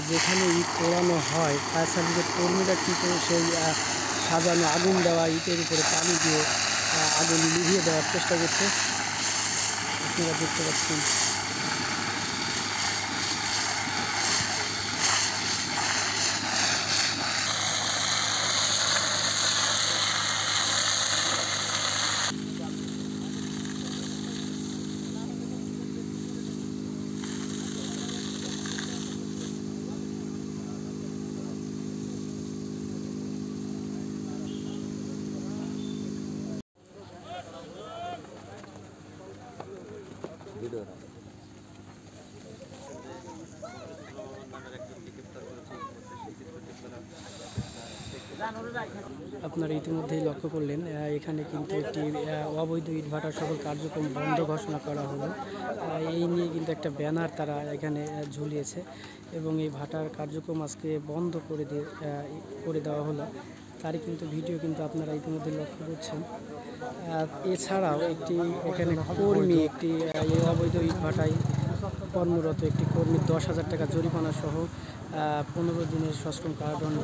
যেখানে ইট পোড়ানো হয় ফায়ার সার্ভিসের কর্মীরা কিন্তু সেই সাজানো আগুন দেওয়া ইটের উপরে পানি দিয়ে আগুন নিভিয়ে দেওয়ার চেষ্টা করছে। আপনারা দেখতে পাচ্ছেন। আপনারা ইতিমধ্যেই লক্ষ্য করলেন এখানে কিন্তু একটি অবৈধ ইটভাটার সকল কার্যক্রম বন্ধ ঘোষণা করা হলো। এই নিয়ে কিন্তু একটা ব্যানার তারা এখানে ঝুলিয়েছে এবং এই ভাটার কার্যক্রম আজকে বন্ধ করে দেওয়া হলো। তারই কিন্তু ভিডিও কিন্তু আপনারা ইতিমধ্যে লক্ষ্য করছেন। এছাড়াও এখানে কর্মী এই অবৈধ ইটভাটায় কর্মরত একটি কর্মীর 10,000 টাকা জরিমানা সহ 15 দিনের সশ্রম কারাদণ্ড